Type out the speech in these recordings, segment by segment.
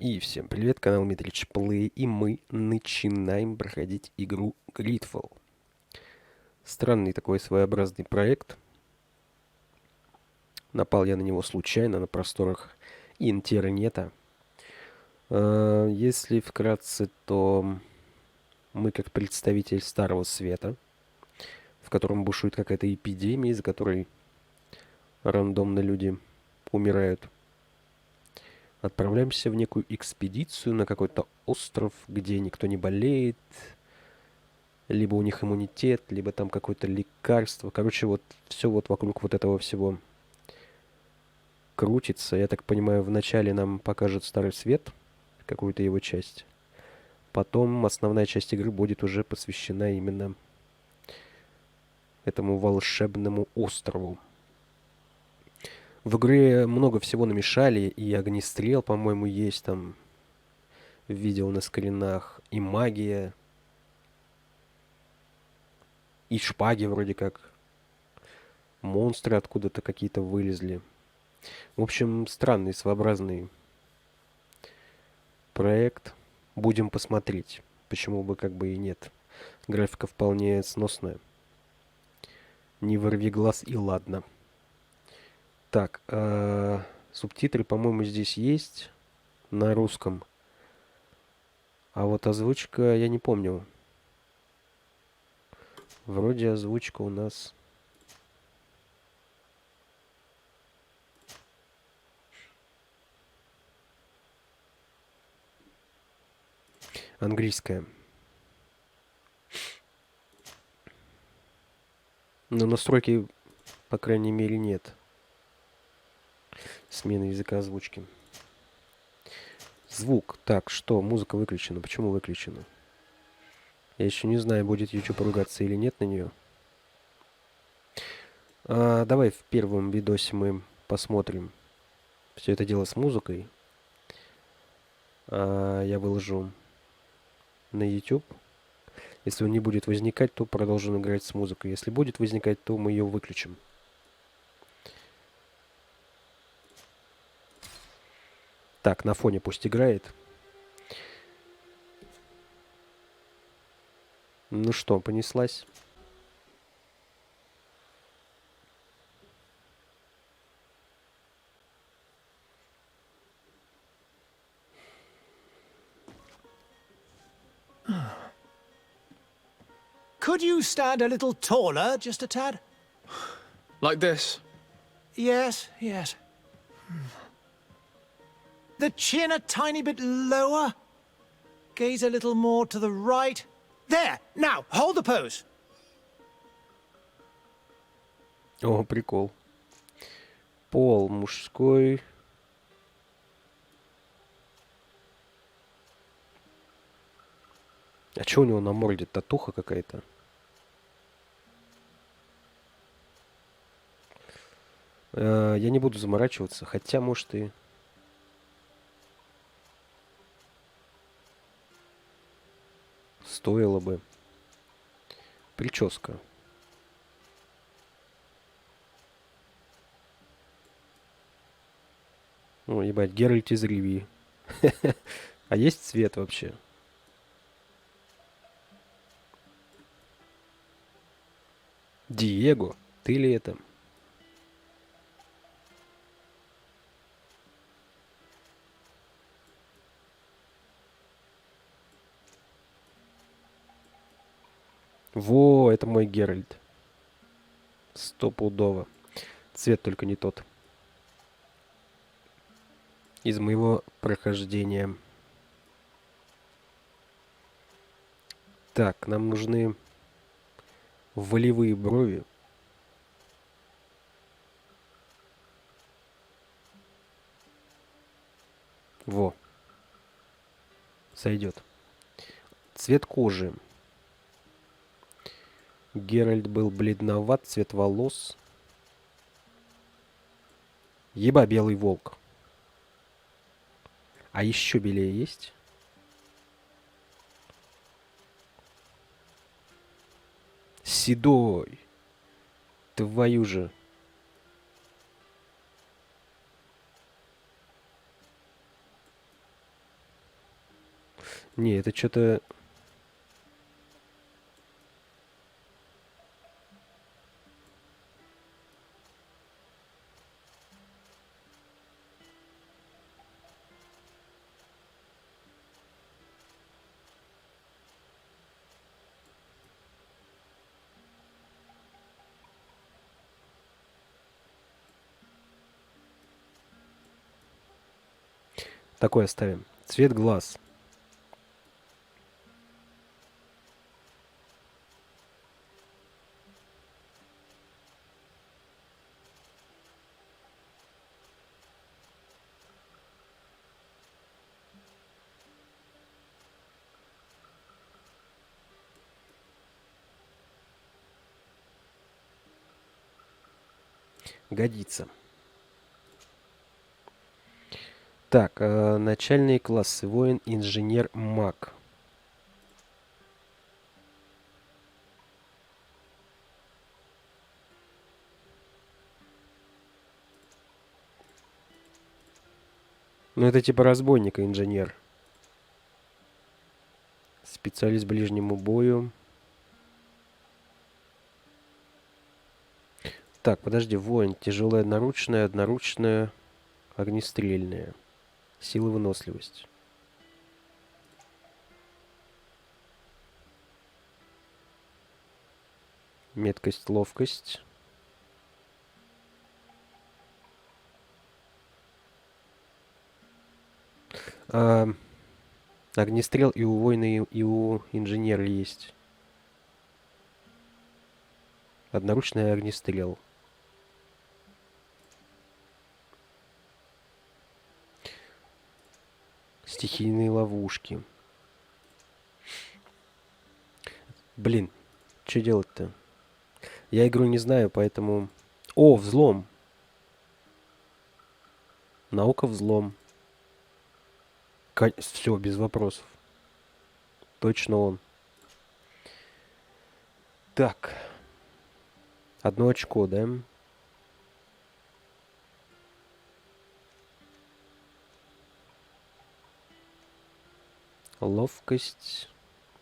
И всем привет, канал MitrichPlay, и мы начинаем проходить игру GreedFall. Странный такой своеобразный проект. Напал я на него случайно на просторах интернета. Если вкратце, то мы как представитель Старого Света, в котором бушует какая-то эпидемия, из-за которой рандомно люди умирают. Отправляемся в некую экспедицию на какой-то остров, где никто не болеет. Либо у них иммунитет, либо там какое-то лекарство. Короче, вот все вот вокруг вот этого всего крутится. Я так понимаю, вначале нам покажут Старый Свет, какую-то его часть. Потом основная часть игры будет уже посвящена именно этому волшебному острову. В игре много всего намешали, и огнестрел, по-моему, есть там. Видел на скринах. И магия. И шпаги вроде как. Монстры откуда-то какие-то вылезли. В общем, странный, своеобразный проект. Будем посмотреть. Почему бы как бы и нет. Графика вполне сносная. Не вырви глаз и ладно. Так, субтитры, по-моему, здесь есть на русском. А вот озвучка, я не помню. Вроде озвучка у нас... английская. Но настройки, по крайней мере, нет. Смена языка озвучки. Звук. Так, что? Музыка выключена. Почему выключена? Я еще не знаю, будет YouTube ругаться или нет на нее. Давай в первом видосе мы посмотрим все это дело с музыкой. Я выложу на YouTube. Если он не будет возникать, то продолжим играть с музыкой. Если будет возникать, то мы ее выключим. Так, на фоне пусть играет. Ну что, понеслась? Could you stand a little taller, just a tad? Like this? Yes, yes. The chin a tiny bit lower. Gaze a little more to the right. There! Now, hold the pose. О, прикол. Пол мужской. А что у него на морде? Татуха какая-то. Я не буду заморачиваться, хотя, может, и... стоило бы. Прическа. О, ебать, Геральт из Ривии. А есть цвет вообще? Диего, ты ли это? Во, это мой Геральт. Стопудово. Цвет только не тот. Из моего прохождения. Так, нам нужны волевые брови. Во. Сойдет. Цвет кожи. Геральт был бледноват, цвет волос. Еба, белый волк. А еще белее есть? Седой. Твою же. Не, это что-то... Такое оставим. Цвет глаз. Годится. Так, начальные классы. Воин, инженер, маг. Ну, это типа разбойника, инженер. Специалист ближнему бою. Так, подожди, воин. Тяжелая одноручная, огнестрельная. Сила, выносливость. Меткость, ловкость. Огнестрел и у воина, и у инженера есть. Одноручный огнестрел. Стихийные ловушки. Блин, что делать-то? Я игру не знаю, поэтому... О, взлом. Наука взлом. Все, без вопросов. Точно он. Так. 1 очко, да? Ловкость,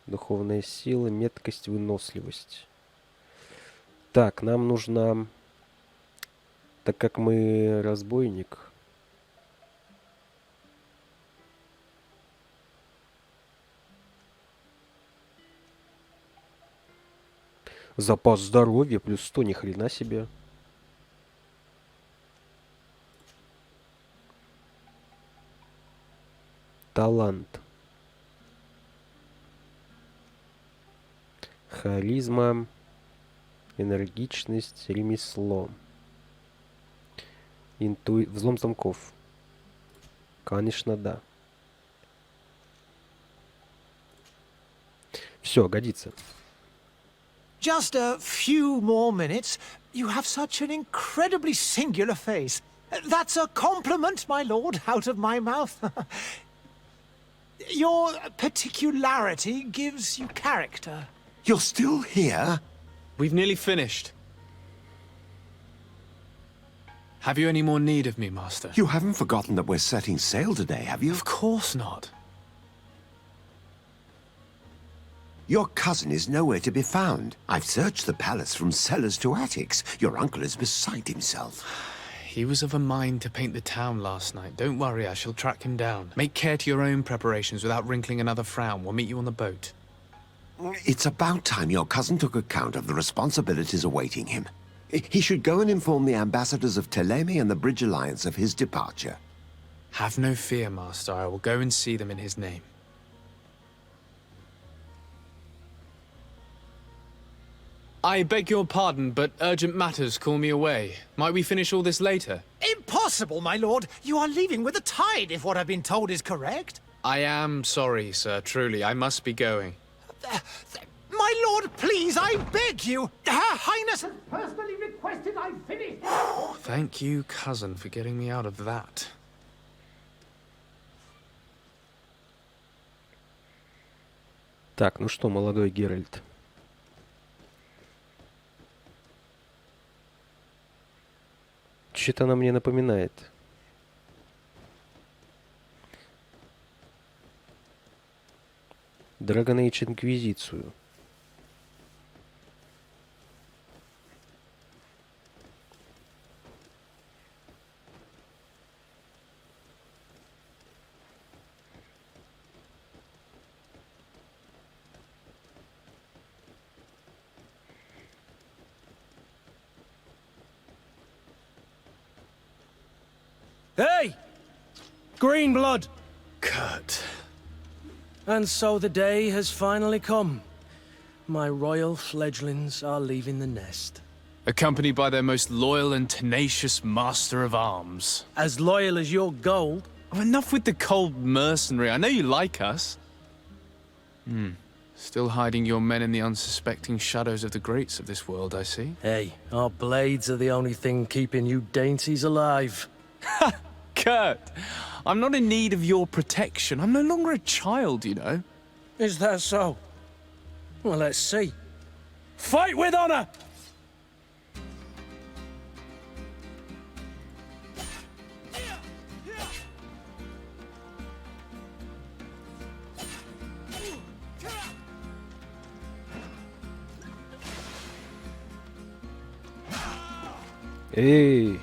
духовная сила, меткость, выносливость. Так, нам нужна... Так как мы разбойник... Запас здоровья плюс 100, ни хрена себе. Талант. Харизма. Энергичность. Ремесло. Взлом замков. Конечно, да. Все, годится. Just a few more minutes. You have such an incredibly singular face. That's a compliment, my lord, out of my mouth. Your particularity gives you character. You're still here? We've nearly finished. Have you any more need of me, Master? You haven't forgotten that we're setting sail today, have you? Of course not. Your cousin is nowhere to be found. I've searched the palace from cellars to attics. Your uncle is beside himself. He was of a mind to paint the town last night. Don't worry, I shall track him down. Make care to your own preparations without wrinkling another frown. We'll meet you on the boat. It's about time your cousin took account of the responsibilities awaiting him. He should go and inform the ambassadors of Telemi and the Bridge Alliance of his departure. Have no fear, Master. I will go and see them in his name. I beg your pardon, but urgent matters call me away. Might we finish all this later? Impossible, my lord. You are leaving with the tide, if what I've been told is correct. I am sorry, sir. Truly, I must be going. My lord, please, I beg you. Her Highness has personally requested I finish. Thank you, cousin, for getting me out of that. Так, ну что, молодой Геральт. Что-то она мне напоминает. Dragon Age Инквизицию. Hey! Green blood! Kurt. And so the day has finally come. My royal fledglings are leaving the nest. Accompanied by their most loyal and tenacious master of arms. As loyal as your gold. Oh, enough with the cold mercenary. I know you like us. Still hiding your men in the unsuspecting shadows of the greats of this world, I see. Hey, our blades are the only thing keeping you dainties alive. Kurt, I'm not in need of your protection. I'm no longer a child, you know. Is that so? Well, let's see. Fight with honor! Эй!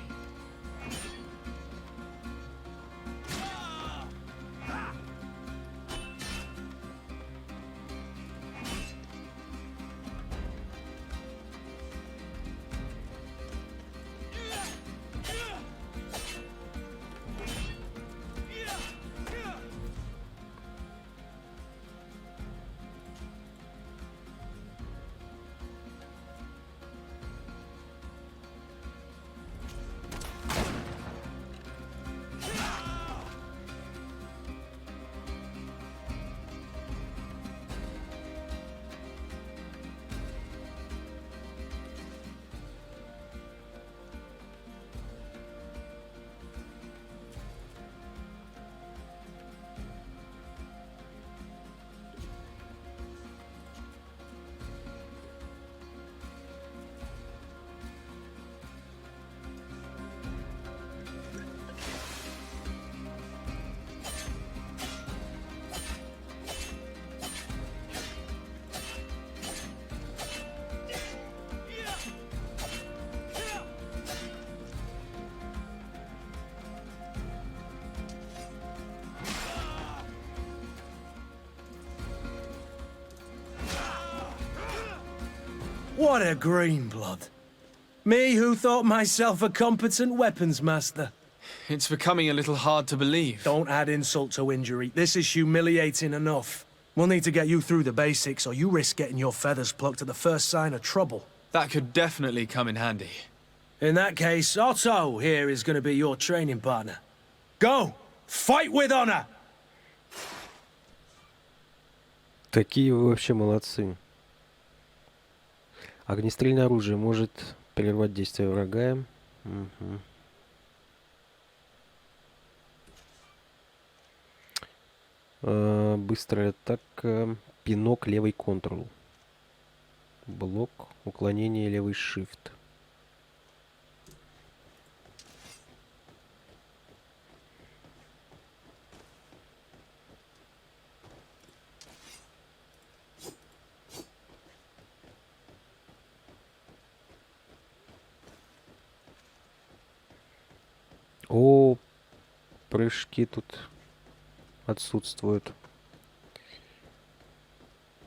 What a green blood. Me who thought myself a competent weapons master. It's becoming a little hard to believe. Don't add insult to injury. This is humiliating enough. We'll need to get you through the basics, or you risk getting your feathers plucked at the first sign of trouble. That could definitely come in handy. In that case, Otto here is going to be your training partner. Go! Fight with honor! Такие вы вообще молодцы. Огнестрельное оружие может прервать действие врага. Угу. Быстрая атака. Пинок, левый контрол. Блок, уклонение, левый shift. О, прыжки тут отсутствуют.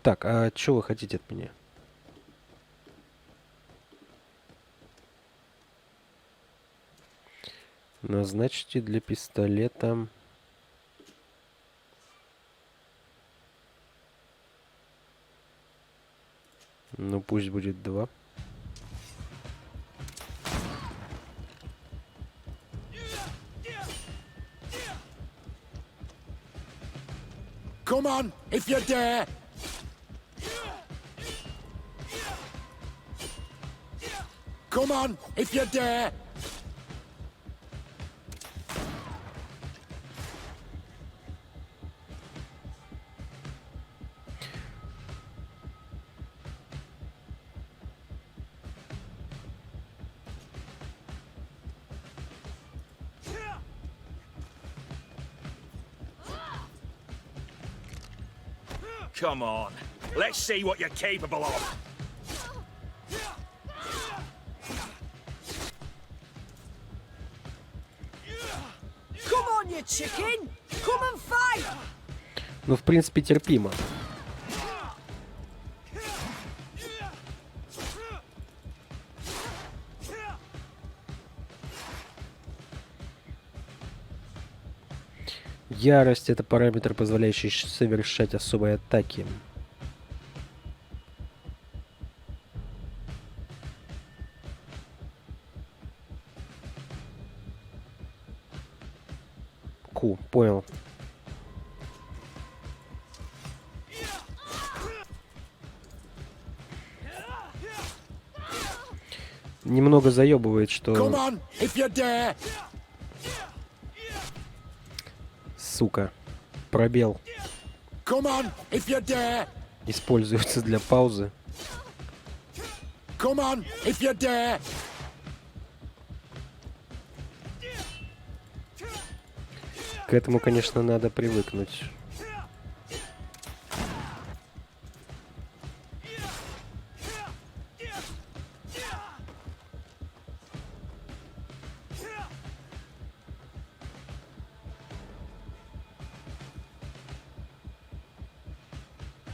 Так, а что вы хотите от меня? Назначьте для пистолета... Ну, пусть будет 2. Come on, if you dare! Come on, if you dare! Come on. Let's see what you're capable of. Come on, you chicken! Come and fight! Ну, в принципе, терпимо. Ярость — это параметр, позволяющий совершать особые атаки. Понял. Немного заебывает, что... Come on, if you dare. Сука. Пробел. Come on, if you dare. Используется для паузы. Come on, if you dare. К этому, конечно, надо привыкнуть.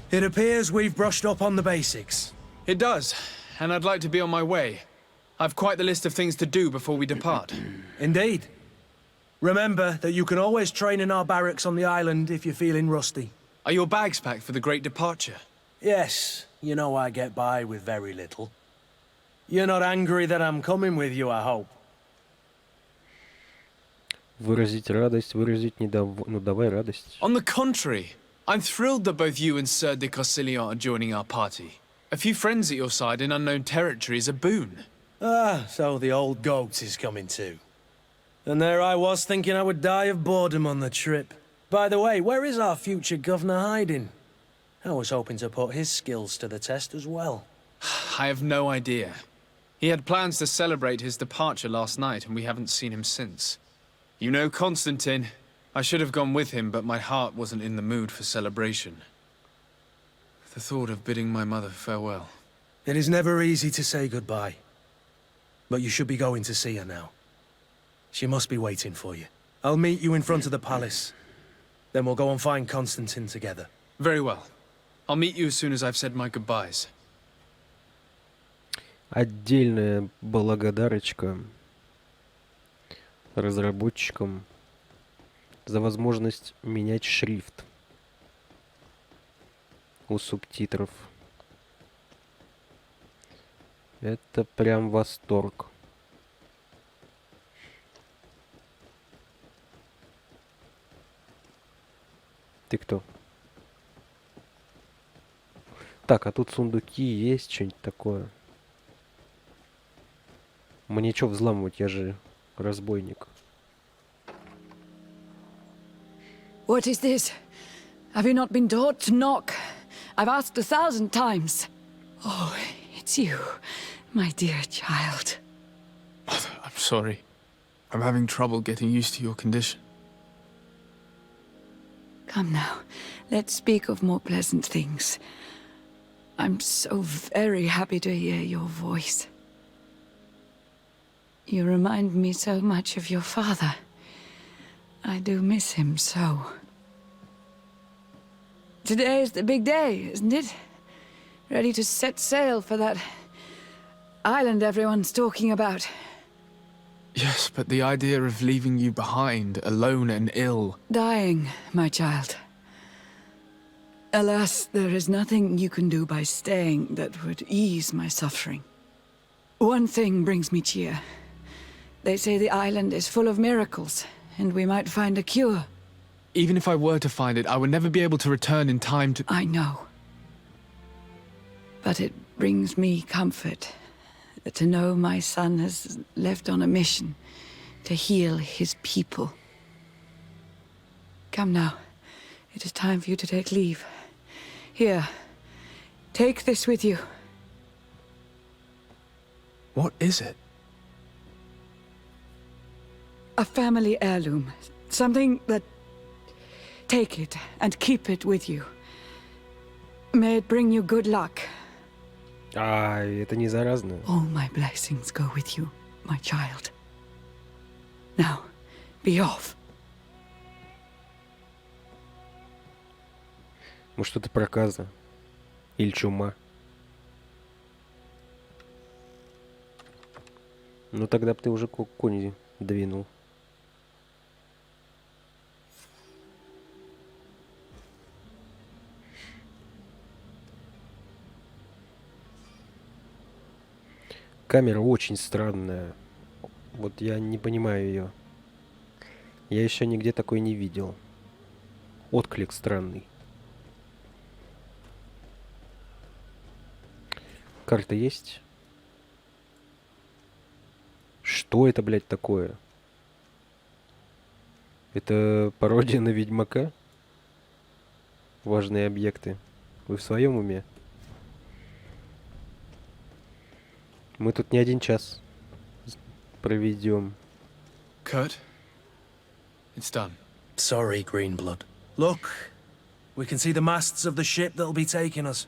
It appears we've brushed up on the basics. It does, and I'd like to be on my way. I've quite the list of things to do before we depart. Indeed. Remember that you can always train in our barracks on the island if you're feeling rusty. Are your bags packed for the great departure? Yes, you know I get by with very little. You're not angry that I'm coming with you, I hope. Выразить радость, выразить Ну, давай радость. On the contrary, I'm thrilled that both you and Sir de Corsilion are joining our party. A few friends at your side in unknown territory is a boon. Ah, so the old goat is coming too. And there I was thinking I would die of boredom on the trip. By the way, where is our future governor hiding? I was hoping to put his skills to the test as well. I have no idea. He had plans to celebrate his departure last night, and we haven't seen him since. You know Constantine. I should have gone with him, but my heart wasn't in the mood for celebration. The thought of bidding my mother farewell. It is never easy to say goodbye. But you should be going to see her now. She must be waiting for you. I'll meet you in front of the palace. Then we'll go and find Constantine together. Very well. I'll meet you as soon as I've said my goodbyes. Отдельная благодарочка разработчикам за возможность менять шрифт у субтитров. Это прям восторг. Ты кто? Так, а тут сундуки есть, что-нибудь такое. Мне что взламывать? Я же разбойник. What is this? Have you not been taught to knock? I've asked 1,000 times. Oh, it's you, my dear child. Mother, I'm sorry. I'm having trouble getting used to your condition. Come now, let's speak of more pleasant things. I'm so very happy to hear your voice. You remind me so much of your father. I do miss him so. Today is the big day, isn't it? Ready to set sail for that island everyone's talking about. Yes, but the idea of leaving you behind, alone and ill... Dying, my child. Alas, there is nothing you can do by staying that would ease my suffering. One thing brings me cheer. They say the island is full of miracles, and we might find a cure. Even if I were to find it, I would never be able to return in time to... I know. But it brings me comfort to know my son has left on a mission to heal his people. Come now. It is time for you to take leave. Here, take this with you. What is it? A family heirloom. Something that... Take it and keep it with you. May it bring you good luck. А, это не заразно. All my blessings go with you, my child. Now, be off. Может, это проказа? Или чума? Ну, тогда бы ты уже кони двинул. Камера очень странная. Вот я не понимаю ее. Я еще нигде такой не видел. Отклик странный. Карта есть? Что это, блядь, такое? Это пародия на Ведьмака? Важные объекты. Вы в своем уме? Мы тут не один час проведем. Kurt, it's done. Sorry, Greenblood. Look, we can see the masts of the ship that'll be taking us.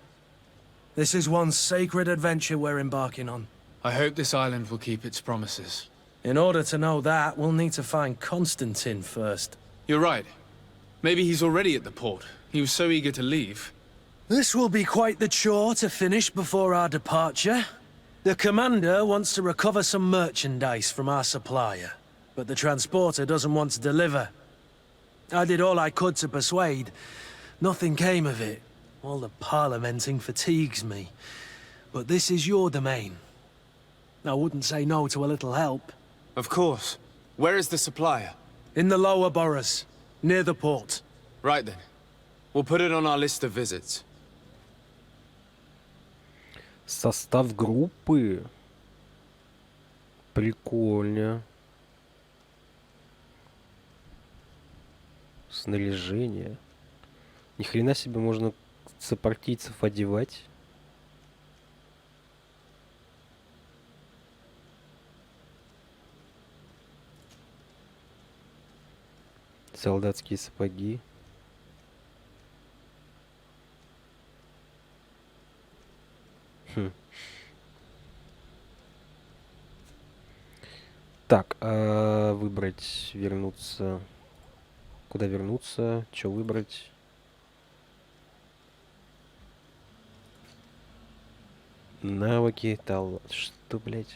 This is one sacred adventure we're embarking on. I hope this island will keep its promises. In order to know that, we'll need to find Constantine first. You're right. Maybe he's already at the port. He was so eager to leave. This will be quite the chore to finish before our departure. The commander wants to recover some merchandise from our supplier, but the transporter doesn't want to deliver. I did all I could to persuade. Nothing came of it. All the parliamenting fatigues me. But this is your domain. I wouldn't say no to a little help. Of course. Where is the supplier? In the lower boroughs, near the port. Right then. We'll put it on our list of visits. Состав группы. Прикольно. Снаряжение. Ни хрена себе, можно сопартийцев одевать. Солдатские сапоги. Так, выбрать, вернуться. Куда вернуться? Что выбрать? Навыки, талант. Что, блядь?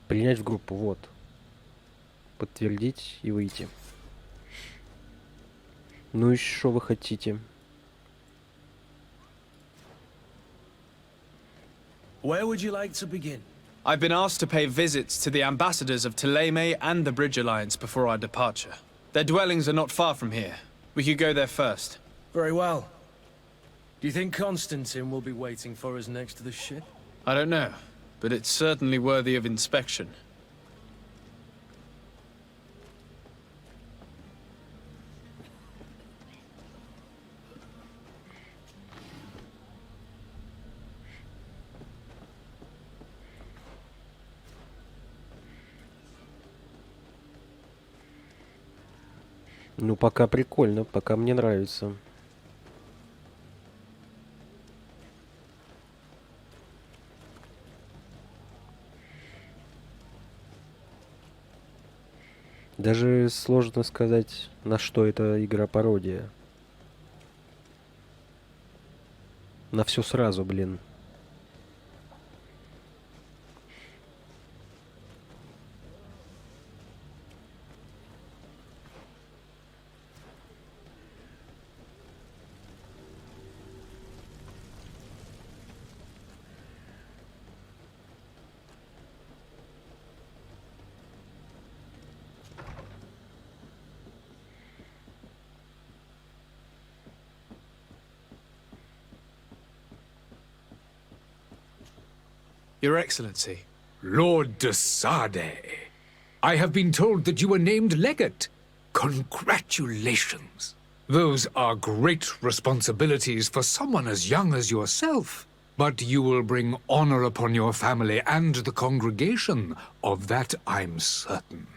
Принять в группу, вот. Подтвердить и выйти. Ну и что вы хотите? Where would you like to begin? I've been asked to pay visits to the ambassadors of Thélème and the Bridge Alliance before our departure. Their dwellings are not far from here. We could go there first. Very well. Do you think Constantine will be waiting for us next to the ship? I don't know, but it's certainly worthy of inspection. Ну, пока прикольно, пока мне нравится. Даже сложно сказать, на что эта игра-пародия. На все сразу, блин. Your Excellency. Lord de Sade, I have been told that you were named legate. Congratulations. Those are great responsibilities for someone as young as yourself. But you will bring honor upon your family and the congregation. Of that I'm certain.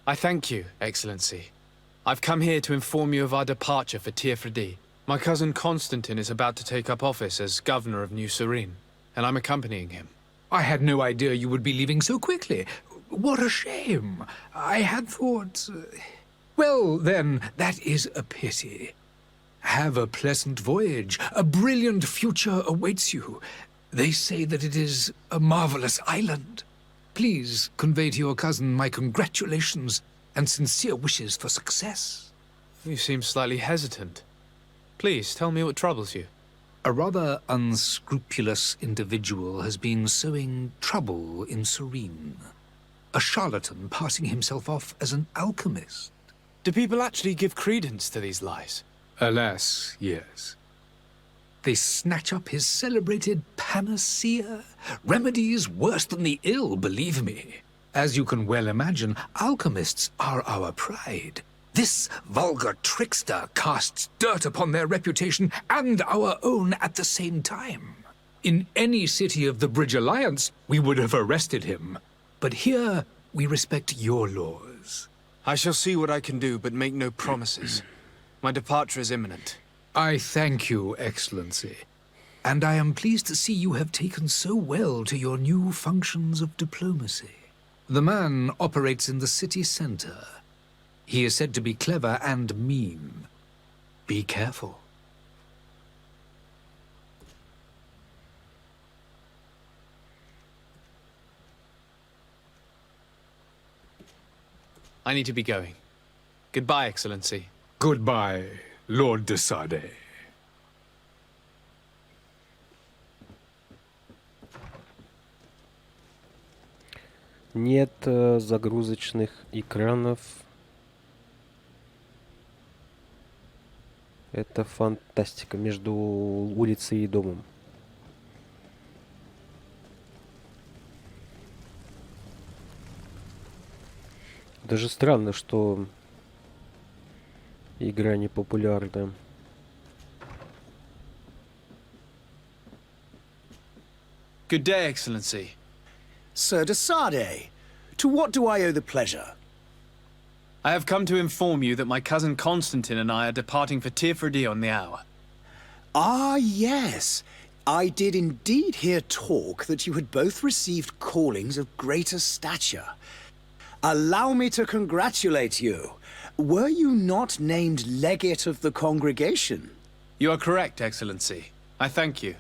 I thank you, Excellency. I've come here to inform you of our departure for Tiefredi. My cousin Constantine is about to take up office as governor of New Serene, and I'm accompanying him. I had no idea you would be leaving so quickly. What a shame. I had thought... Well, then, that is a pity. Have a pleasant voyage. A brilliant future awaits you. They say that it is a marvelous island. Please convey to your cousin my congratulations and sincere wishes for success. You seem slightly hesitant. Please, tell me what troubles you. A rather unscrupulous individual has been sowing trouble in Serene. A charlatan passing himself off as an alchemist. Do people actually give credence to these lies? Alas, yes. They snatch up his celebrated panacea. Remedies worse than the ill, believe me. As you can well imagine, alchemists are our pride. This vulgar trickster casts dirt upon their reputation and our own at the same time. In any city of the Bridge Alliance, we would have arrested him. But here, we respect your laws. I shall see what I can do, but make no promises. My departure is imminent. I thank you, Excellency. And I am pleased to see you have taken so well to your new functions of diplomacy. The man operates in the city center. He is said to be clever and mean. Be careful. I need to be going. Goodbye, Excellency. Goodbye, Lord de Sade. Нет загрузочных экранов. Это фантастика между улицей и домом. Даже странно, что игра не популярна. Good day, Excellency. Sir de Sade, to what do I owe the pleasure? I have come to inform you that my cousin Constantine and I are departing for Tiefredi on the hour. Ah, yes. I did indeed hear talk that you had both received callings of greater stature. Allow me to congratulate you. Were you not named legate of the congregation? You are correct, Excellency. I thank you.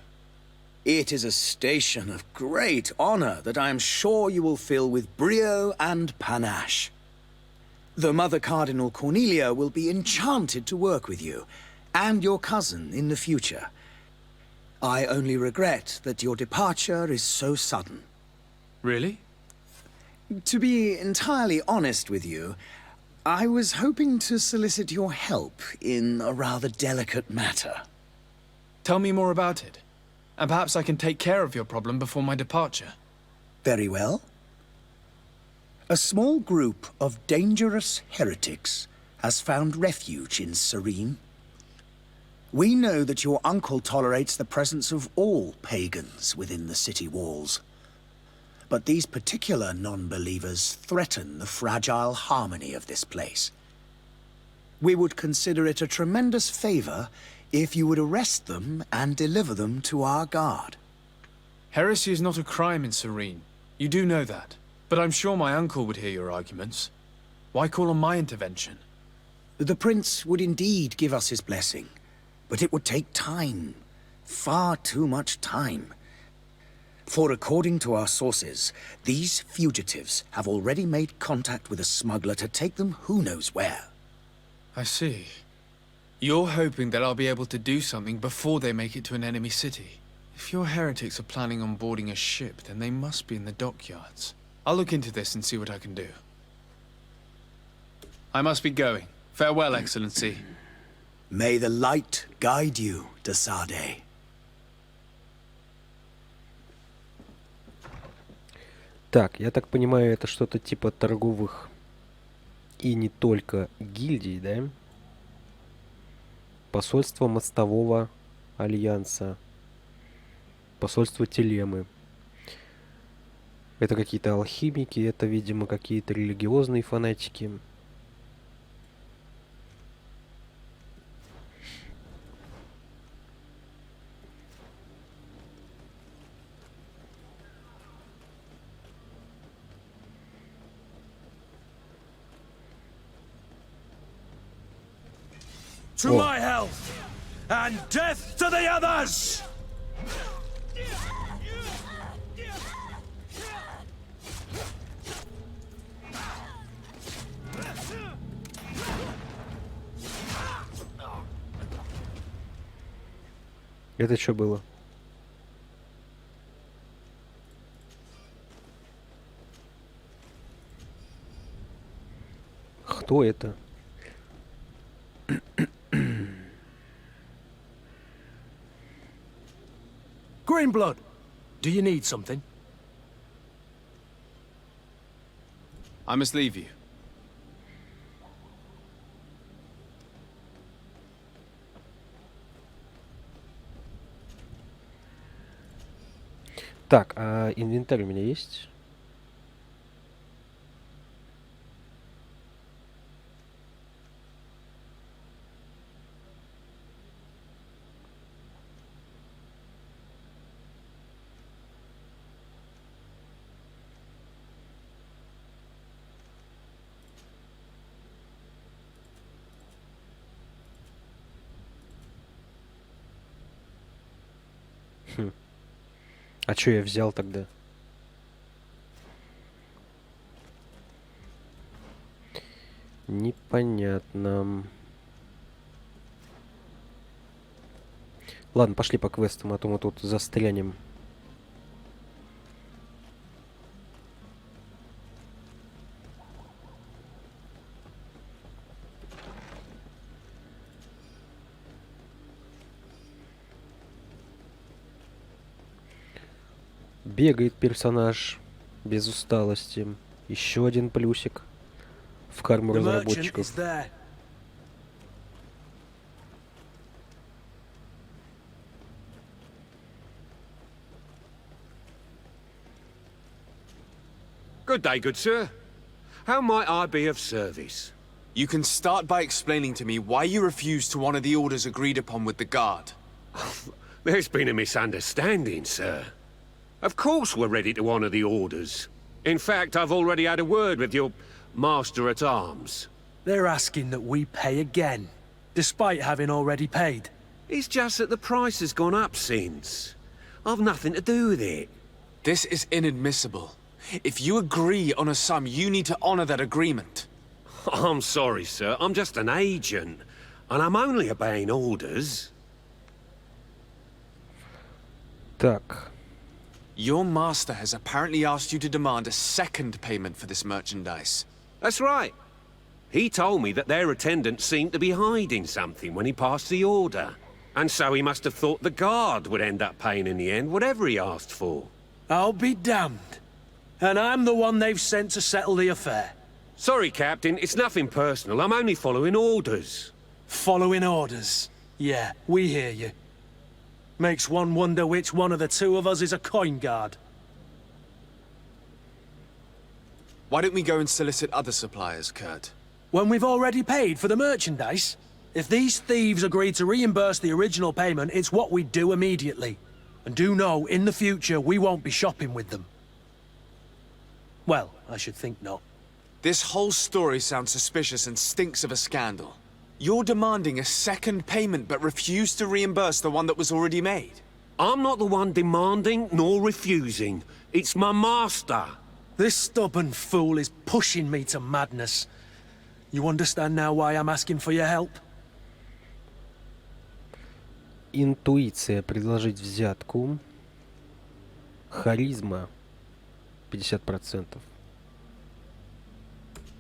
It is a station of great honor that I am sure you will fill with brio and panache. The Mother Cardinal Cornelia will be enchanted to work with you, and your cousin in the future. I only regret that your departure is so sudden. Really? To be entirely honest with you, I was hoping to solicit your help in a rather delicate matter. Tell me more about it, and perhaps I can take care of your problem before my departure. Very well. A small group of dangerous heretics has found refuge in Serene. We know that your uncle tolerates the presence of all pagans within the city walls. But these particular non-believers threaten the fragile harmony of this place. We would consider it a tremendous favor if you would arrest them and deliver them to our guard. Heresy is not a crime in Serene. You do know that. But I'm sure my uncle would hear your arguments. Why call on my intervention? The prince would indeed give us his blessing, but it would take time. Far too much time. For according to our sources, these fugitives have already made contact with a smuggler to take them who knows where. I see. You're hoping that I'll be able to do something before they make it to an enemy city. If your heretics are planning on boarding a ship, then they must be in the dockyards. I'll look into this and see what I can do. I must be going. Farewell, Excellency. May the light guide you, de Sade. Так, я так понимаю, это что-то типа торговых и не только гильдий, да? Посольство мостового альянса. Посольство Телемы. Это какие-то алхимики, это, видимо, какие-то религиозные фанатики. To my health, and death to the others! Это что было? Кто это? Greenblood, do you need something? I must leave you. Так, а инвентарь у меня есть? А чё я взял тогда? Непонятно. Ладно, пошли по квестам, а то мы тут застрянем. Бегает персонаж без усталости. Еще один плюсик в карму разработчиков. Good day, good sir. How might I be of service? You can start by explaining to me why you refuse to honor the orders agreed upon with the guard. There's been a misunderstanding, sir. Of course we're ready to honor the orders. In fact, I've already had a word with your master-at-arms. They're asking that we pay again, despite having already paid. It's just that the price has gone up since. I've nothing to do with it. This is inadmissible. If you agree on a sum, you need to honor that agreement. I'm sorry, sir. I'm just an agent. And I'm only obeying orders. Так. Your master has apparently asked you to demand a second payment for this merchandise. That's right. He told me that their attendant seemed to be hiding something when he passed the order. And so he must have thought the guard would end up paying in the end, whatever he asked for. I'll be damned. And I'm the one they've sent to settle the affair. Sorry, Captain, it's nothing personal. I'm only following orders. Following orders? Yeah, we hear you. Makes one wonder which one of the two of us is a coin guard. Why don't we go and solicit other suppliers, Kurt? When we've already paid for the merchandise? If these thieves agree to reimburse the original payment, it's what we do immediately. And do know, in the future, we won't be shopping with them. Well, I should think not. This whole story sounds suspicious and stinks of a scandal. You're demanding a second payment but refuse to reimburse the one that was already made. I'm not the one demanding nor refusing. It's my master. This stubborn fool is pushing me to madness. You understand now why I'm asking for your help? Интуиция. Предложить взятку. Харизма. 50%.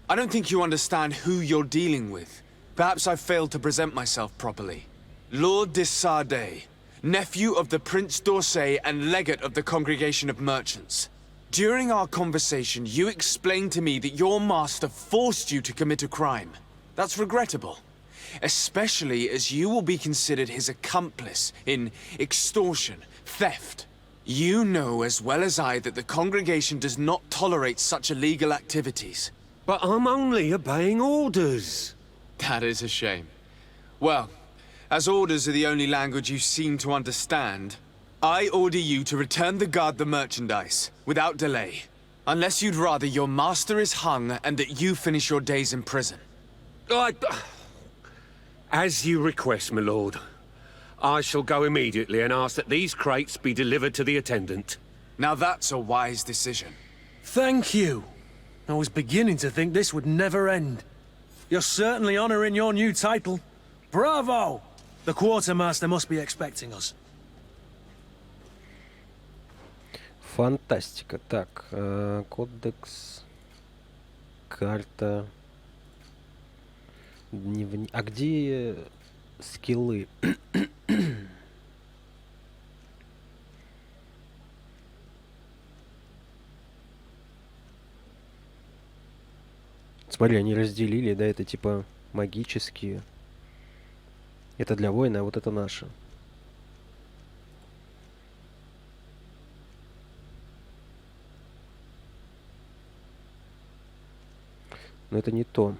I don't think you understand who you're dealing with. Perhaps I failed to present myself properly. Lord de Sardet, nephew of the Prince d'Orsay and legate of the Congregation of Merchants. During our conversation, you explained to me that your master forced you to commit a crime. That's regrettable, especially as you will be considered his accomplice in extortion, theft, You know as well as I that the congregation does not tolerate such illegal activities. But I'm only obeying orders. That is a shame. Well, as orders are the only language you seem to understand, I order you to return the guard the merchandise, without delay. Unless you'd rather your master is hung and that you finish your days in prison. As you request, my lord. I shall go immediately and ask that these crates be delivered to the attendant. Now that's a wise decision. Thank you. I was beginning to think this would never end. You're certainly honoring your new title. Bravo! The quartermaster must be expecting us. Фантастика. Так, кодекс, карта, дневник. А где скиллы? Смотри, они разделили, да, это типа магические. Это для воина, а вот это наше. Но это не то.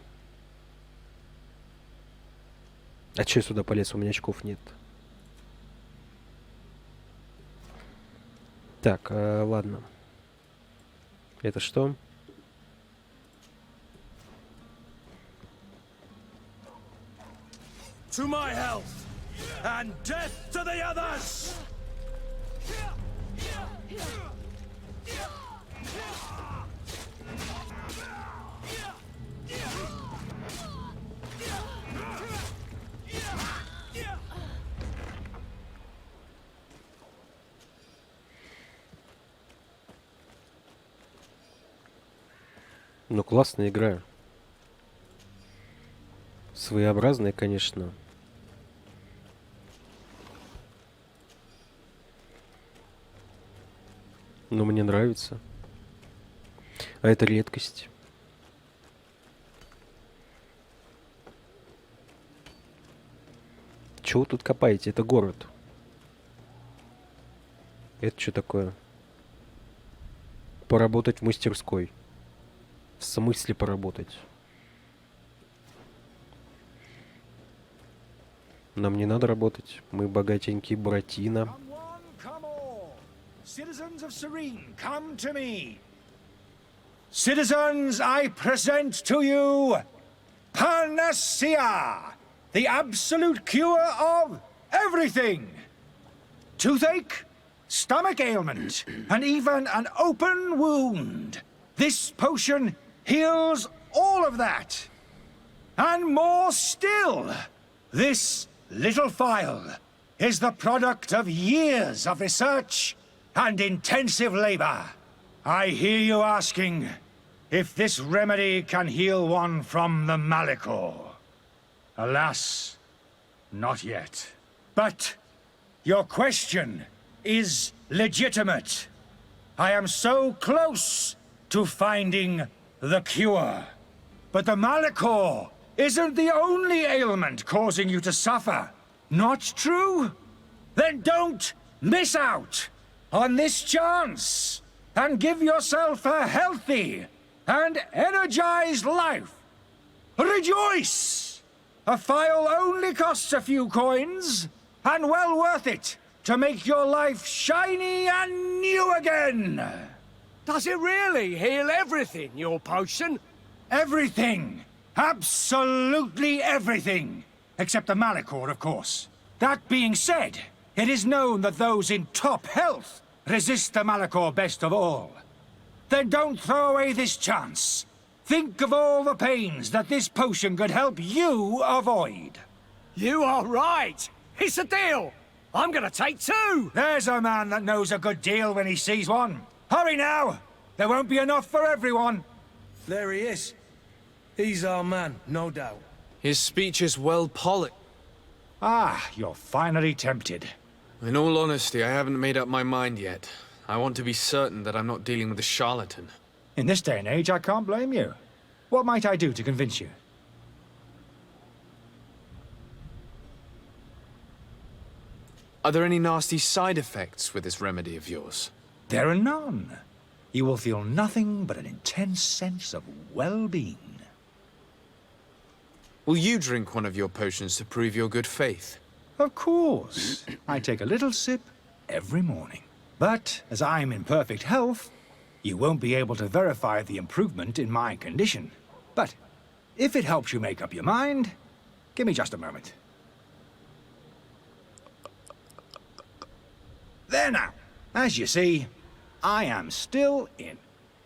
А че я сюда полез? У меня очков нет. Так, ладно. Это что? To my health, and death to the others! Ну, классная игра. Своеобразная, конечно. Но мне нравится. А это редкость. Чего вы тут копаете? Это город. Это что такое? Поработать в мастерской. В смысле поработать? Нам не надо работать. Мы богатенькие братья. Citizens of Serene, come to me. Citizens, I present to you Panacea, the absolute cure of everything. Toothache, stomach ailment, and even an open wound. This potion heals all of that. And more still, this little phial is the product of years of research and intensive labor. I hear you asking if this remedy can heal one from the Malachor. Alas, not yet. But your question is legitimate. I am so close to finding the cure. But the Malachor isn't the only ailment causing you to suffer. Not true? Then don't miss out on this chance and give yourself a healthy and energized life. Rejoice! A phial only costs a few coins, and well worth it to make your life shiny and new again. Does it really heal everything, your potion? Everything. Absolutely everything. Except the Malachor, of course. That being said, it is known that those in top health resist the Malachor best of all. Then don't throw away this chance. Think of all the pains that this potion could help you avoid. You are right. It's a deal. I'm gonna take two. There's a man that knows a good deal when he sees one. Hurry now. There won't be enough for everyone. There he is. He's our man, no doubt. His speech is well polished. Ah, you're finally tempted. In all honesty, I haven't made up my mind yet. I want to be certain that I'm not dealing with a charlatan. In this day and age, I can't blame you. What might I do to convince you? Are there any nasty side effects with this remedy of yours? There are none. You will feel nothing but an intense sense of well-being. Will you drink one of your potions to prove your good faith? Of course. I take a little sip every morning. But as I'm in perfect health, you won't be able to verify the improvement in my condition. But if it helps you make up your mind, give me just a moment. There now. As you see, I am still in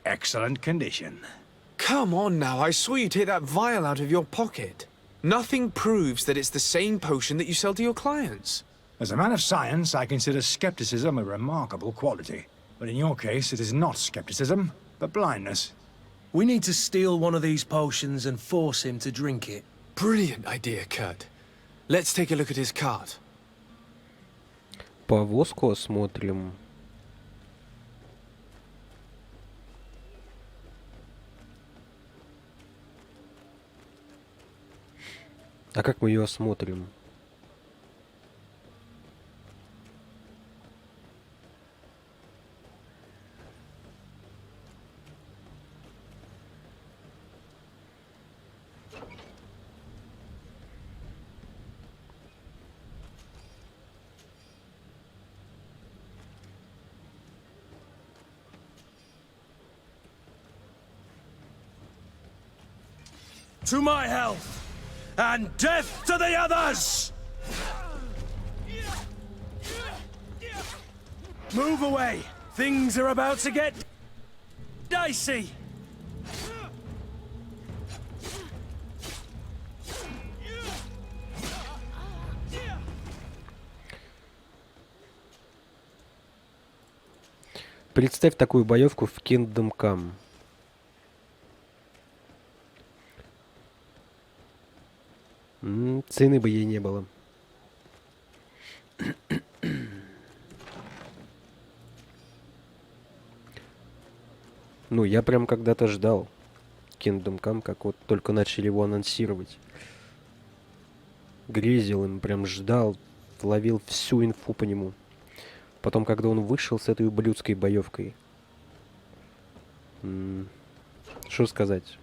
excellent condition. Come on now, I saw you take that vial out of your pocket. Nothing proves that it's the same potion that you sell to your clients. As a man of science, I consider skepticism a remarkable quality. But in your case, it is not skepticism, but blindness. We need to steal one of these potions and force him to drink it. Brilliant idea, Kurt. Let's take a look at his cart. Повозку осмотрим. А как мы ее осмотрим? To my health! And death to the others! Move away! Things are about to get dicey! Представь такую боевку в Kingdom Come. Цены бы ей не было. Ну, я прям когда-то ждал Kingdom Come, как вот только начали его анонсировать. Грезил им, прям ждал, ловил всю инфу по нему. Потом, когда он вышел с этой ублюдской боевкой, что сказать?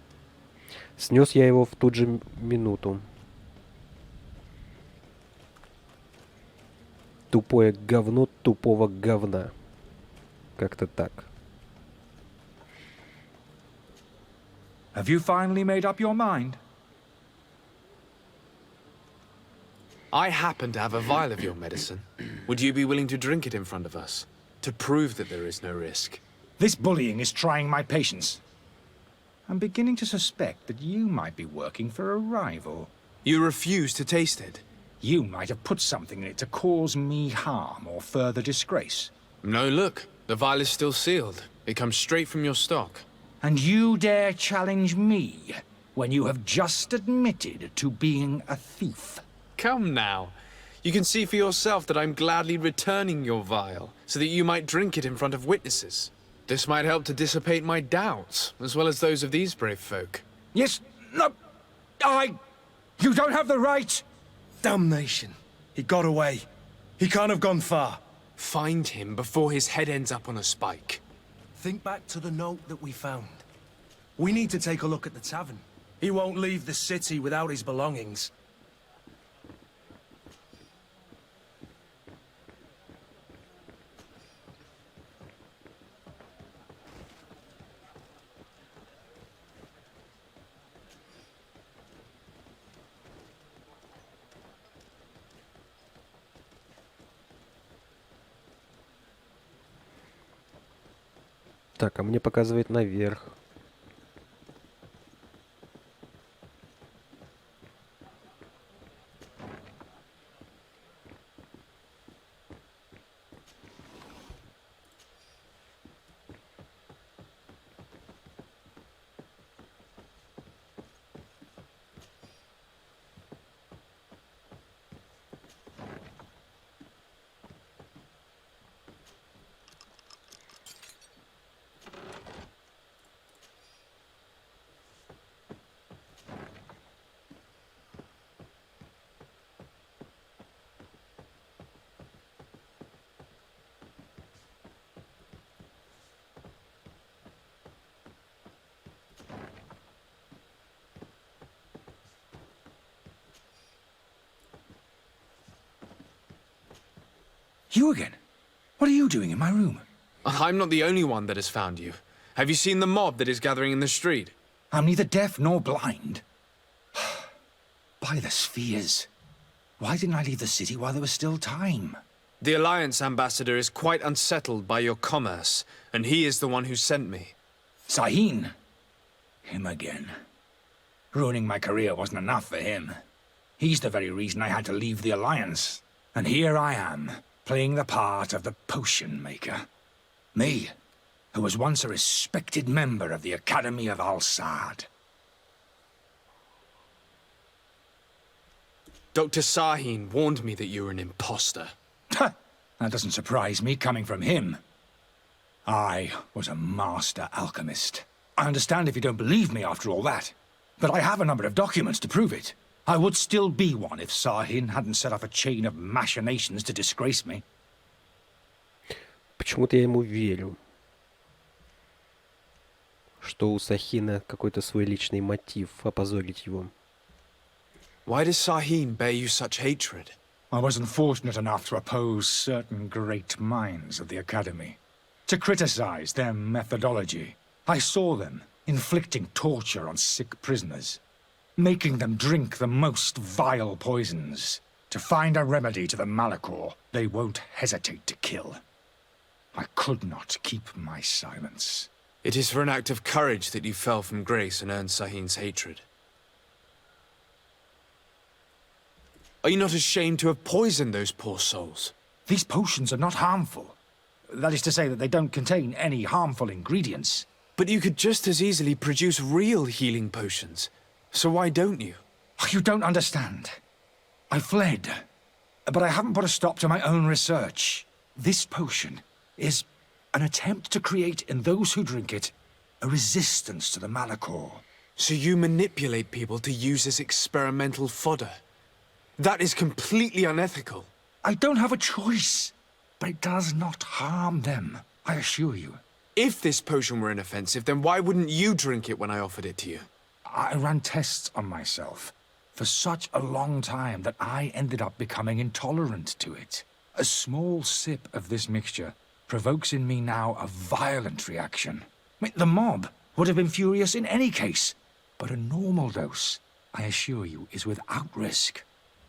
Снес я его в ту же минуту. Тупое говно тупого говна. Как-то так. Have you finally made up your mind? I happen to have a vial of your medicine. Would you be willing to drink it in front of us? To prove that there is no risk? This bullying is trying my patience. I'm beginning to suspect that you might be working for a rival. You refuse to taste it? You might have put something in it to cause me harm or further disgrace. No, look. The vial is still sealed. It comes straight from your stock. And you dare challenge me when you have just admitted to being a thief? Come now. You can see for yourself that I'm gladly returning your vial, so that you might drink it in front of witnesses. This might help to dissipate my doubts, as well as those of these brave folk. Yes, no, You don't have the right! Damnation. He got away. He can't have gone far. Find him before his head ends up on a spike. Think back to the note that we found. We need to take a look at the tavern. He won't leave the city without his belongings. Так, а мне показывает наверх. You again? What are you doing in my room? I'm not the only one that has found you. Have you seen the mob that is gathering in the street? I'm neither deaf nor blind. By the spheres. Why didn't I leave the city while there was still time? The Alliance ambassador is quite unsettled by your commerce, and he is the one who sent me. Sahin? Him again. Ruining my career wasn't enough for him. He's the very reason I had to leave the Alliance. And here I am, playing the part of the potion maker. Me, who was once a respected member of the Academy of Al-Sad. Dr. Sahin warned me that you were an imposter. That doesn't surprise me, coming from him. I was a master alchemist. I understand if you don't believe me after all that, but I have a number of documents to prove it. I would still be one if Sahin hadn't set off a chain of machinations to disgrace me. Почему-то я ему верю, что у Сахина какой-то свой личный мотив опозорить его. Why does Sahin bear you such hatred? I wasn't fortunate enough to oppose certain great minds of the Academy, to criticize their methodology. I saw them inflicting torture on sick prisoners, making them drink the most vile poisons. To find a remedy to the Malachor, they won't hesitate to kill. I could not keep my silence. It is for an act of courage that you fell from grace and earned Sahin's hatred. Are you not ashamed to have poisoned those poor souls? These potions are not harmful. That is to say that they don't contain any harmful ingredients. But you could just as easily produce real healing potions. So why don't you? You don't understand. I fled, but I haven't put a stop to my own research. This potion is an attempt to create in those who drink it a resistance to the Malachor. So you manipulate people to use as experimental fodder? That is completely unethical. I don't have a choice, but it does not harm them, I assure you. If this potion were inoffensive, then why wouldn't you drink it when I offered it to you? I ran tests on myself for such a long time that I ended up becoming intolerant to it. A small sip of this mixture provokes in me now a violent reaction. I mean, the mob would have been furious in any case, but a normal dose, I assure you, is without risk.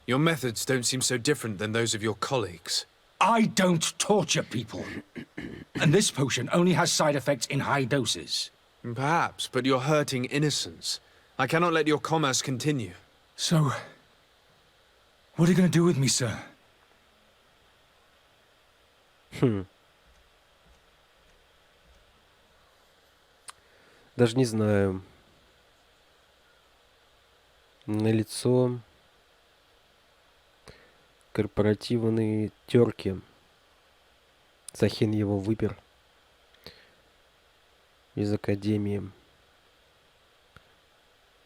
Your methods don't seem so different than those of your colleagues. I don't torture people. And this potion only has side effects in high doses. Perhaps, but you're hurting innocents. I cannot let your commerce continue. So, what are you going to do with me, sir? Даже не знаю. Налицо корпоративные терки. Сахин его выпер из Академии.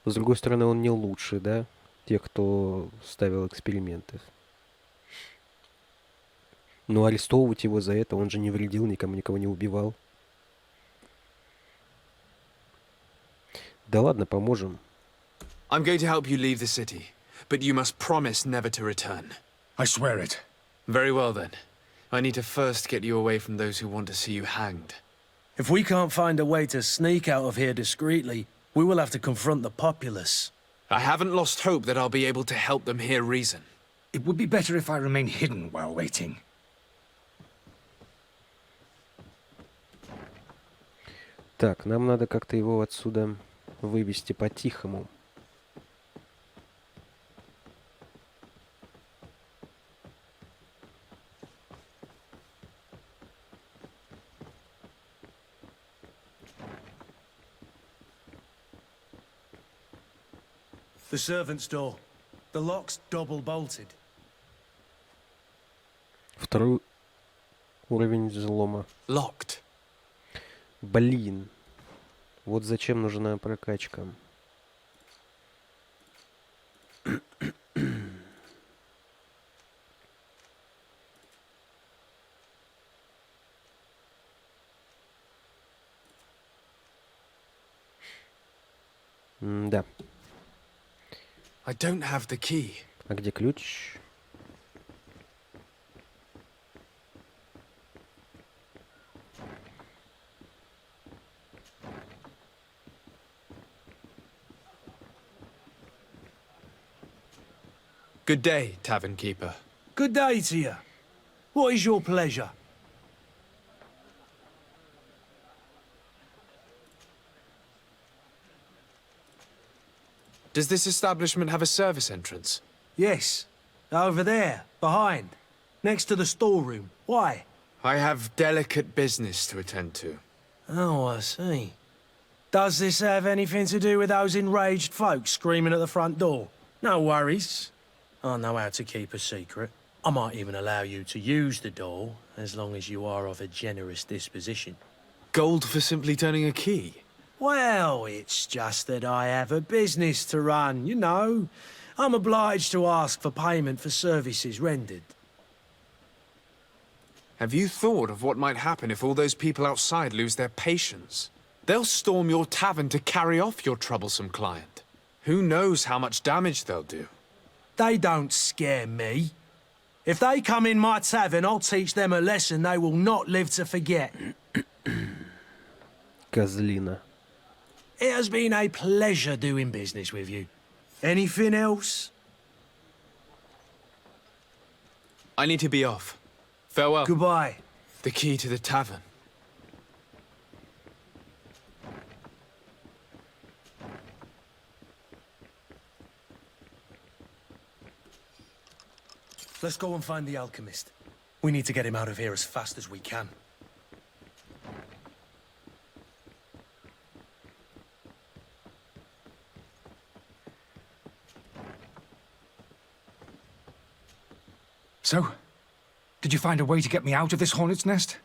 С другой стороны, он не лучший, да? Тех, кто ставил эксперименты. Но арестовывать его за это, он же не вредил, никого не убивал. Да ладно, поможем. I'm going to help you leave the city, but you must promise never to return. I swear it. Very well then. I need to first get you away from those who want to see you hanged. If we can't find a way to sneak out of here discreetly, we will have to confront the populace. I haven't lost hope that I'll be able to help them hear reason. It would be better if I remain hidden while waiting. Так, нам надо как-то его отсюда вывести по-тихому. The servant's door. The lock's double-bolted. Второй уровень взлома. Locked. Блин. Вот зачем нужна прокачка. Да. I don't have the key. А где ключ? Good day, tavern keeper. Good day to you. What is your pleasure? Does this establishment have a service entrance? Yes. Over there, behind. Next to the storeroom. Why? I have delicate business to attend to. Oh, I see. Does this have anything to do with those enraged folks screaming at the front door? No worries. I know how to keep a secret. I might even allow you to use the door, as long as you are of a generous disposition. Gold for simply turning a key? Well, it's just that I have a business to run, you know. I'm obliged to ask for payment for services rendered. Have you thought of what might happen if all those people outside lose their patience? They'll storm your tavern to carry off your troublesome client. Who knows how much damage they'll do? They don't scare me. If they come in my tavern, I'll teach them a lesson they will not live to forget. Козлина. It has been a pleasure doing business with you. Anything else? I need to be off. Farewell. Goodbye. The key to the tavern. Let's go and find the alchemist. We need to get him out of here as fast as we can. So, did you find a way to get me out of this hornet's nest?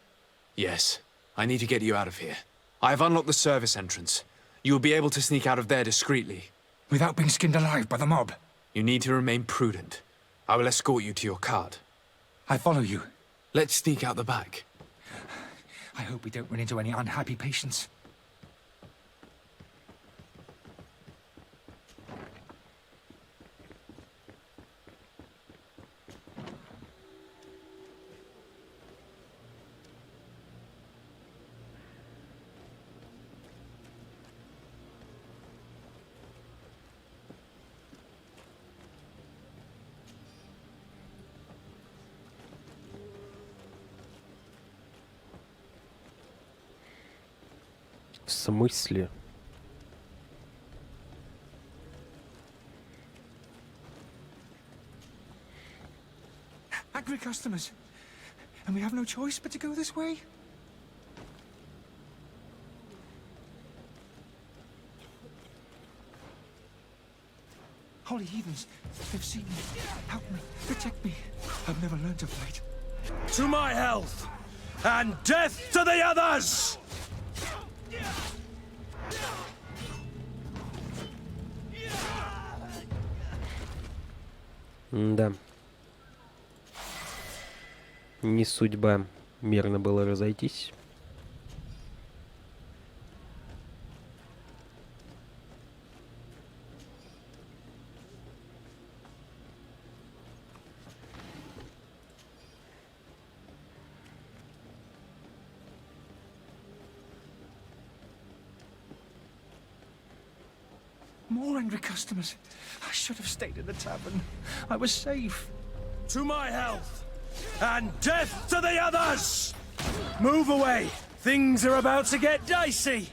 Yes. I need to get you out of here. I have unlocked the service entrance. You will be able to sneak out of there discreetly. Without being skinned alive by the mob? You need to remain prudent. I will escort you to your cart. I follow you. Let's sneak out the back. I hope we don't run into any unhappy patients. В смысле? Angry customers. And we have no choice but to go this way? Holy heathens, they've seen me. Help me, protect me. I've never learned to fight. To my health, and death to the others! Да. Не судьба мирно было разойтись. More angry customers. I should have stayed in the tavern. I was safe. To my health, and death to the others! Move away! Things are about to get dicey!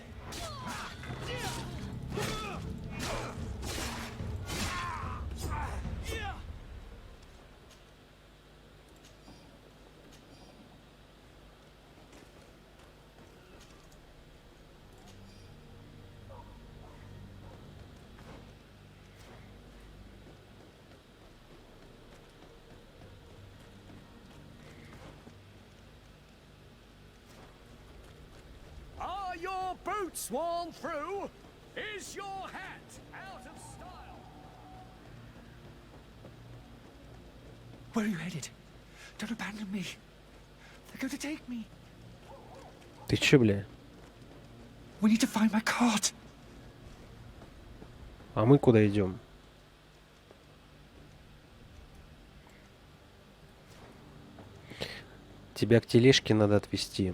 Are your boots worn through? Is your hat out of style? Where are you headed? Don't abandon me. They're going to take me. Ты чё, бля? We need to find my cart. А мы куда идем? Тебя к тележке надо отвезти.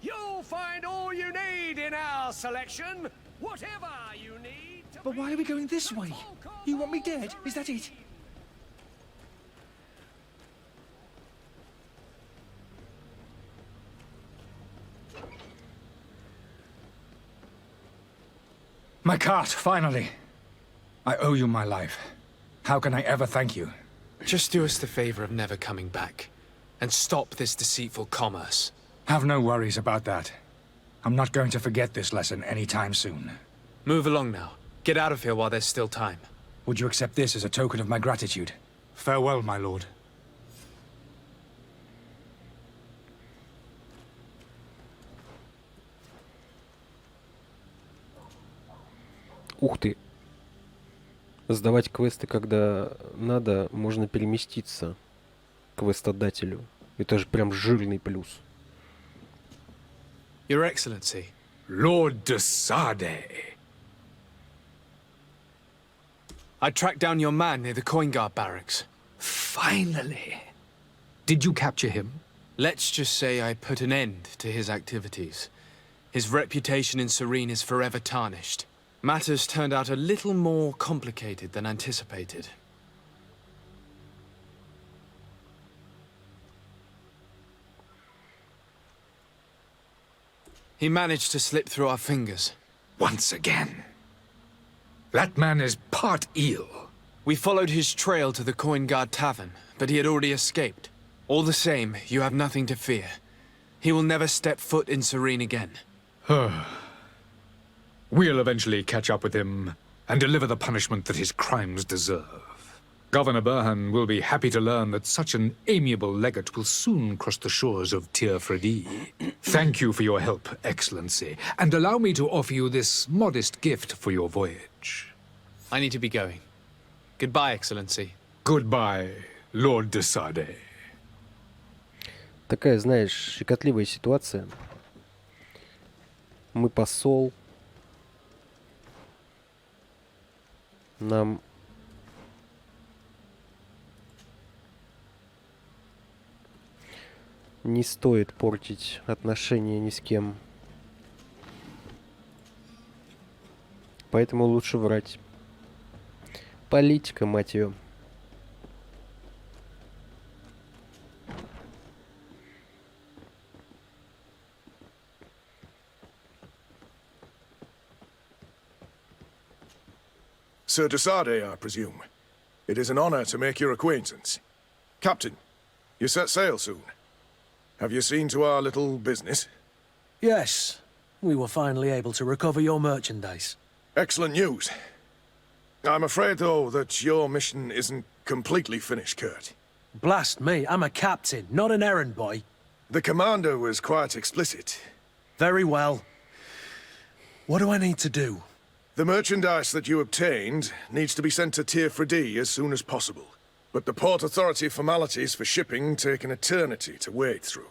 You'll find all you need in our selection. Whatever you need to But why are we going this way? You want me dead? Is that it? My cart, finally. I owe you my life. How can I ever thank you? Just do us the favor of never coming back. And stop this deceitful commerce. Have no worries about that. I'm not going to forget this lesson anytime soon. Move along now. Get out of here while there's still time. Would you accept this as a token of my gratitude? Farewell, my lord. Ух ты. Сдавать квесты, когда надо, можно переместиться к квестодателю. Это же прям жирный плюс. Your Excellency. Lord de Sade. I tracked down your man near the Coin Guard barracks. Finally. Did you capture him? Let's just say I put an end to his activities. His reputation in Serene is forever tarnished. Matters turned out a little more complicated than anticipated. He managed to slip through our fingers. Once again. That man is part eel. We followed his trail to the Coin Guard Tavern, but he had already escaped. All the same, you have nothing to fear. He will never step foot in Serene again. We'll eventually catch up with him and deliver the punishment that his crimes deserve. Governor Burhan will be happy to learn that such an amiable legate will soon cross the shores of Tir Fredi. Thank you for your help, Excellency, and allow me to offer you this modest gift for your voyage. I need to be going. Goodbye, Excellency. Goodbye, Lord de Sade. Такая, знаешь, щекотливая ситуация. Мы посол. Нам не стоит портить отношения ни с кем. Поэтому лучше врать. Политика, мать ее. Sir de Sade, I presume. It is an honor to make your acquaintance. Captain, you set sail soon. Have you seen to our little business? Yes. We were finally able to recover your merchandise. Excellent news. I'm afraid, though, that your mission isn't completely finished, Kurt. Blast me, I'm a captain, not an errand boy. The commander was quite explicit. Very well. What do I need to do? The merchandise that you obtained needs to be sent to Tir Fredi as soon as possible. But the Port Authority formalities for shipping take an eternity to wade through.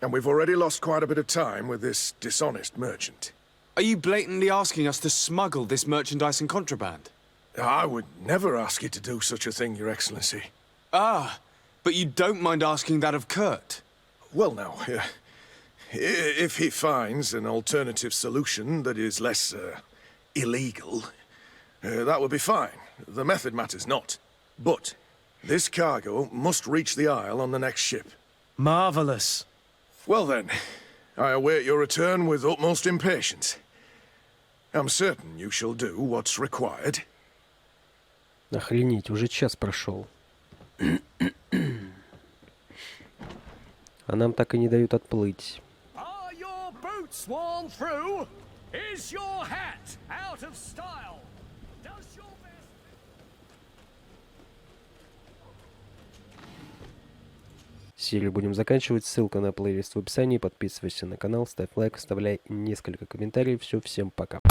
And we've already lost quite a bit of time with this dishonest merchant. Are you blatantly asking us to smuggle this merchandise and contraband? I would never ask you to do such a thing, Your Excellency. Ah, but you don't mind asking that of Kurt? Well, now, if he finds an alternative solution that is less, illegal, that would be fine. The method matters not. But this cargo must reach the Isle on the next ship. Marvelous. Well then, I await your return with utmost impatience. I'm certain you shall do what's required. Охренеть, уже час прошел. А нам так и не дают отплыть. Are your boots worn through? Is your hat out of style? Does your best... Серию будем заканчивать. Ссылка на плейлист в описании. Подписывайся на канал, ставь лайк, оставляй несколько комментариев. Все, всем пока.